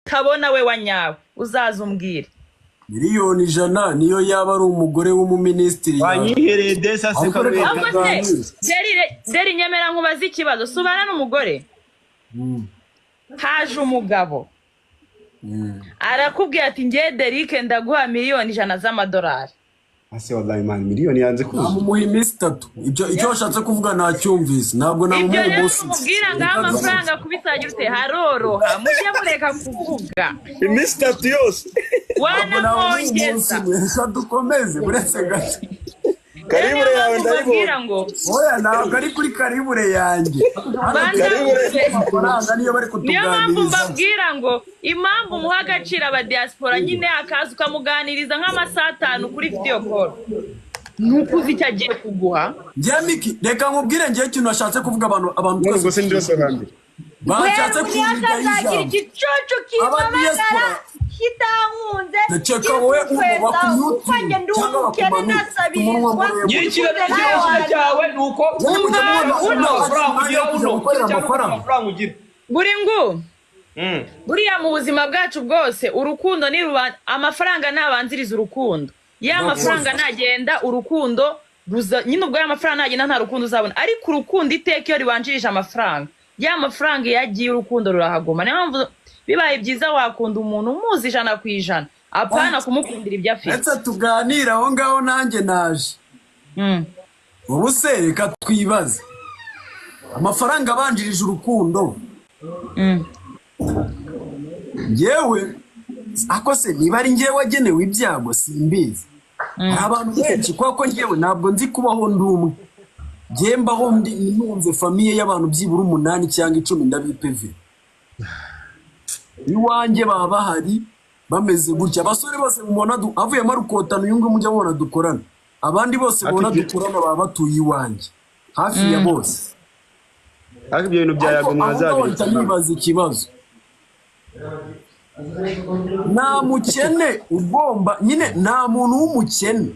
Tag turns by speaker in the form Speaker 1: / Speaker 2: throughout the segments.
Speaker 1: utabona we wanyawe uzaza umbwire.
Speaker 2: Miliyoni 100 niyo yaba ari umugore w'umuministiri
Speaker 3: wanyihereye desa sekareka
Speaker 1: deri nyemera nkubaza ikibazo subana n'umugore haje umugabo arakubwiye ati ngiye Derrick ndaguha miliyoni 100 z'amadolari
Speaker 3: ase wallahi man miliyoni yanze kuza
Speaker 2: mu iminsi 3 icyo washatse kuvuga nacyumvise ntabwo
Speaker 1: ibyo rero mubwira ngaho amafaranga kubisagira ute haroroha mujye mureka kuvuga
Speaker 3: iminsi 3 yose
Speaker 1: wanamwongeza
Speaker 2: dukomeze buretse gato
Speaker 3: karibure yawe
Speaker 1: ndabibona ngo
Speaker 2: oya ntabwo ari kuri karibure yanjye niyo bari kutuganiriza
Speaker 1: niyo mpamvu mbabwira ngo impamvu muha agaciro aba diaspora nyine akazi ukamuganiriza nk'amasaha 5 kuri video call nuko uzi icyo agiye kuguha
Speaker 2: njye Miki reka nkubwire njye ikintu nashatse kuvuga abantu
Speaker 3: twese se ndose handi
Speaker 2: bashatse kuvuga
Speaker 4: igicoco kimamagara kitankunze
Speaker 2: ndaceka wowe
Speaker 4: ukwenge ndi umukene nasabirizwa
Speaker 5: yikira cyawe nuko
Speaker 1: buri ngo buriya mu buzima bwacu bwose urukundo ni amafaranga nabanziriza urukundo ya mafaranga nagenda urukundo nyine ubwo ya mafaranga nagenda nta rukundo uzabona ariko urukundo iteka iyo ribanjirije amafaranga ya mafaranga yagiye urukundo rurahagoma niyo mpamvu bibaye byiza wakunda umuntu umuzi 100% apana kumukundira ibyo afite
Speaker 2: ndetse tuganira aho ngaho nanjye naje ubu se reka twibaze amafaranga abanjirije urukundo yewe ako se niba ari ngewe wagenewe ibyago simbizi abantu benshi kwako ngewe ntabwo nzi kubaho ndumwe Jembaho ntunze famiye y'abantu byibura 8 cyangwa 10 ndabipeve iwanjye baba bahari bameze gutya abasore bose mubona avuye marukotano yungu mujya mubona dukorana abandi bose mubona dukorana baba batuye iwanjye hafi ya bose
Speaker 3: ariko ibyo bintu byayago mwazabira
Speaker 2: nibaza ikibazo nta mukene ugomba nyine nta muntu w'umukene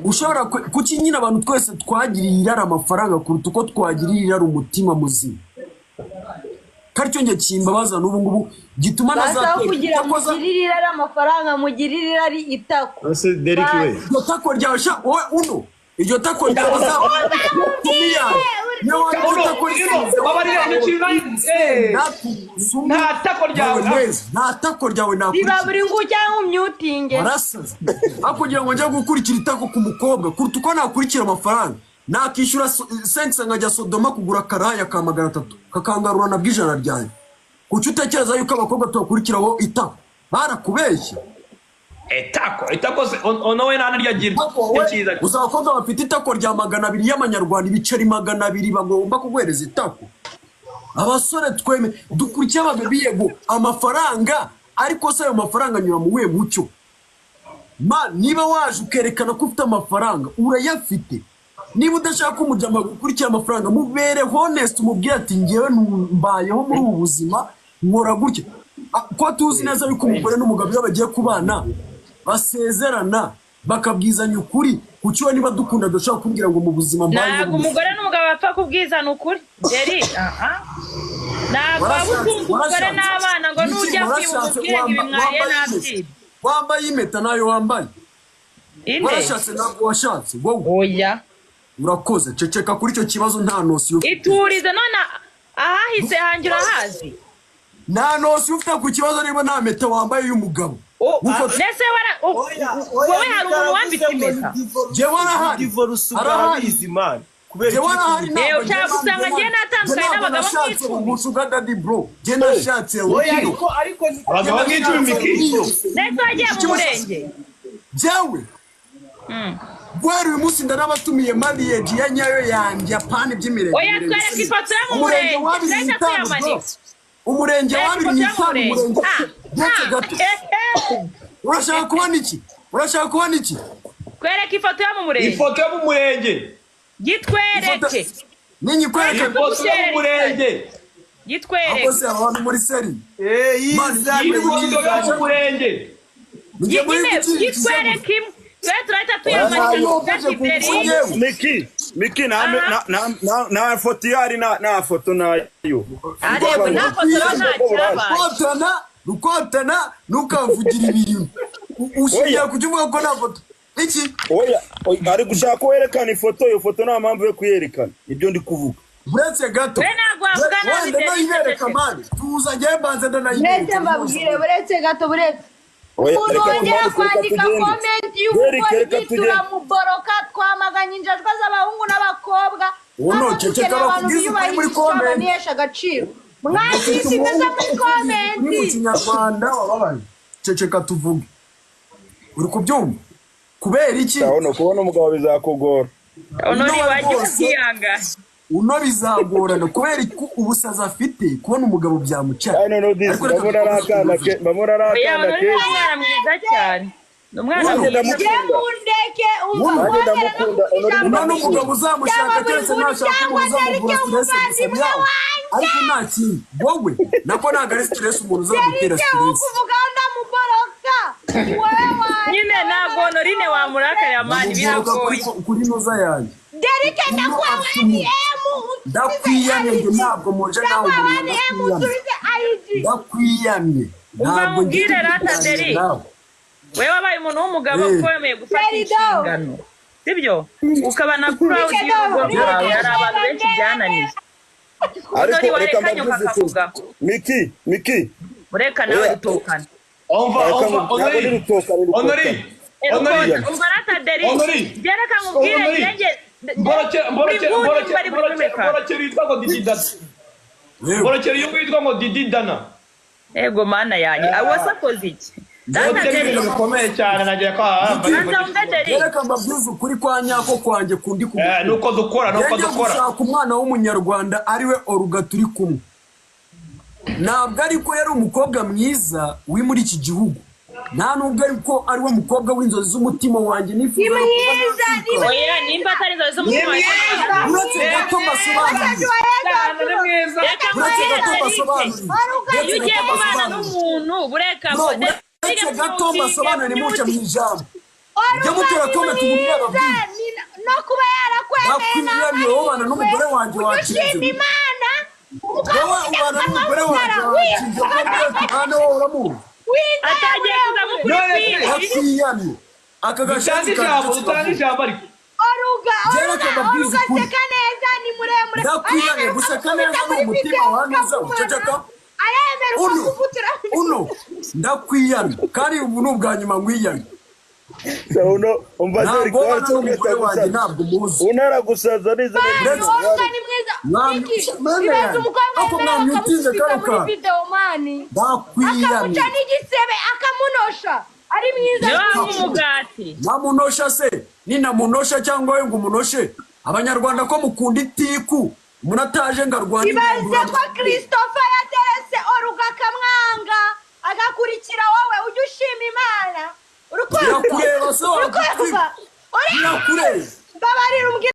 Speaker 2: ushobora kuki nyine abantu twese twagiriye irara amafaranga kuruta uko twagiriye irara umutima muzima karicyo nge kimbabaza n'ubu ngubu gituma
Speaker 4: nazateka kugira mugirire irara amafaranga mugirire irari itako
Speaker 3: ese Derrick we
Speaker 2: iryo tako ryawe sha wowe uno iryo tako ryawe za tumiya niyo tako
Speaker 5: nta tako ryawe
Speaker 2: nta tako ryawe
Speaker 4: biba buri ngo cyangwa umyutinge
Speaker 2: barasaza akugira ngo njya gukurikira itako ku mukobwa kuruta uko nakurikira amafaranga nakishyura 5 nkajya Sodoma kugura karaya ka 300 kakangarura na bw'ijana ryanjye kuki utekereza yuko abakobwa tubakurikiraho itako barakubeshya
Speaker 5: itako se onowe nana ryagira cyiza
Speaker 2: uzabakobwa bafite itako rya 200 y'amanyarwanda ibiceri 200 bagomba kugwereza itako abasore tweme dukurikiye ababebi yego amafaranga ariko se ayo mafaranga nyura mu we mucyo niba waje ukerekana ko ufite amafaranga urayafite niba udashaka umujama gukurikira amafaranga mubere honest umubwire ati ngewe mbayeho muri ubu buzima nkora gutya ko tuzi neza yuko umugore n'umugabo iyo bagiye kubana basezerana bakabwizanya ukuri kucyo niba dukunda dushaka kubwira ngo mu buzima
Speaker 1: mbayeho ntabwo umugore n'umugabo bapfa kubwizana ukuri Derrick ntabwo abukunga umugore n'abana ngo nujya kwibukira ibimwaye nabyiri
Speaker 2: wambaye impeta nayo wambaye warashatse ntabwo washatse
Speaker 1: oya
Speaker 2: urakoze ceceka kuri icyo kibazo nta nosi
Speaker 1: iturize none ahahise hangira hazi
Speaker 2: nta nosi ufite ku kibazo niba nta meta wambaye y'umugabo
Speaker 1: nese wowe hari umuntu wambitse impeta
Speaker 2: jewe arahari
Speaker 3: arabizi man
Speaker 2: jewe arahari
Speaker 1: ntabwo ushaka gusanga njye natandukanye n'abagabo nk'icumi
Speaker 2: umushuga daddy bro njye nashatse
Speaker 3: ariko abagabo nk'icumi Miki
Speaker 1: nese wagiye mu murenge
Speaker 2: jewe Bwari uyu munsi ndanabatumiye marriage ya nyayo yanjye apana by'imirenge
Speaker 1: oya twereke ifoto yo mu murenge nese tuyamanika
Speaker 2: umurenge wabiri n'itanu urashaka kubona iki
Speaker 1: twereke ifoto yo mu murenge
Speaker 5: ifoto yo mu murenge
Speaker 1: gitwereke
Speaker 2: ninyikwereke
Speaker 5: ifoto yo mu murenge
Speaker 1: gitwereke
Speaker 2: akose abantu muri seri
Speaker 5: ifoto yo mu murenge
Speaker 1: gitwereke twe turahita tuyamanisha
Speaker 6: Miki na foto yari na foto nayo
Speaker 1: ariko nta foto nta cyabaye
Speaker 2: rukotana nukavugira ibintu ushiye kuvuga ko nta foto iki
Speaker 6: oya ari gushaka kwerekana ifoto, iyo foto nta mpamvu yo kuyerekana, ibyo ndi kuvuga.
Speaker 2: Buretse gato
Speaker 1: we ntabwo wavuga nabi
Speaker 2: ndayibereka mani tuza njye mbanze ndayibereka
Speaker 4: Buretse mbabwire buretse gato buretse umuntu wongera kwandika komenti y'umugore yitura mu boroka twamaganye injajwa z'abahungu n'abakobwa
Speaker 2: uno ceceka bakubwiza ukuri muri komenti
Speaker 4: niyesha agaciro mwakisi meza muri komenti
Speaker 2: mu kinyarwanda wababaye ceceka tuvuge uri kubyumva kubera iki
Speaker 6: no kubona umugabo bizakugora
Speaker 1: onori wagiye ukiyanga
Speaker 2: uno bizagorana kubera ubusaza afite kubona umugabo byamucara
Speaker 6: bamura arakana ke
Speaker 1: umwana mwiza cyane umwana mwiza
Speaker 4: mundeke
Speaker 2: uno n'umugabo uzamushaka keretse ntashaka umuzamuvura stress gusa ariko nta kintu wowe nako ntabwo ari stress umuntu uzamutera stress
Speaker 1: nyine ntabwo honorine wamurakarira mani biragoye
Speaker 2: kuri noza yanjye
Speaker 4: Derike
Speaker 2: ndakwiyamye ntabwo muje nawe ndakwiyamye
Speaker 1: ntabwo ngire rata deri wewe wabaye umuntu w'umugabo ukomeye gufata inshingano sibyo ukaba na proud y'urugo rwawe hari abantu benshi byananiye
Speaker 6: ariko reka mbavuze Miki
Speaker 1: ureka nawe gutokana
Speaker 5: Honori
Speaker 1: umva rata deri gereka nkubwire yenge
Speaker 5: Borokeri yitwa ngo Didi Dana. Borokeri yitwa ngo Didi Dana.
Speaker 1: Ego mana yanjye wasakoze iki
Speaker 5: Borokeri bikomeye cyane nagiye kwa
Speaker 2: reka mbabwize ukuri kwa nyako kwanjye kundi
Speaker 5: kuvuga nuko dukora
Speaker 2: gushaka umwana w'umunyarwanda ariwe Oruga turi kumwe ntabwo ariko yari umukobwa mwiza uri muri iki gihugu nta nubwo ariko ari we mukobwa w'inzozi z'umutima wanjye nifuza
Speaker 1: oya nimba atari inzozi z'umutima wanjye
Speaker 2: uretse gato masobanurire
Speaker 1: iyo ugiye kubana n'umuntu bureka
Speaker 2: uretse gato masobanurire muce mu ijambo ujya mutera tome tumubwire ababwire
Speaker 4: no kuba yarakwemeye
Speaker 2: nakwiyamye wobana n'umugore wanjye wakinze
Speaker 4: Imana
Speaker 2: wowe ubana n'umugore wanjye wakinze kandi wowe uramuzi
Speaker 1: atagiye kuzamukurikiye
Speaker 2: akwiyamye aka gashatsi
Speaker 5: utanga ijambo ariko
Speaker 4: Oruga seka neza ni muremure
Speaker 2: ndakwiyamye guseka neza n'umutima waneza uceceka uno ndakwiyamye kandi ubu ni ubwa nyuma nkwiyamye ntabwo ubana n'umugore wanjye ntabwo umuzi
Speaker 6: unaragusaza neza
Speaker 2: ako mwamyutinze kano kantu ndakwiyamye
Speaker 4: akamuca n'igisebe akamunosha ari mwiza
Speaker 1: umugati
Speaker 2: namunosha se ninamunosha cyangwa we ngo umunoshe abanyarwanda ko mukunda itiku umuntu ataje ngo arwane
Speaker 4: ibaze ko Christopher yaterese Oruga akamwanga agakurikira wowe ujye ushima Imana
Speaker 2: urakureba se
Speaker 4: urakureba
Speaker 2: urakureba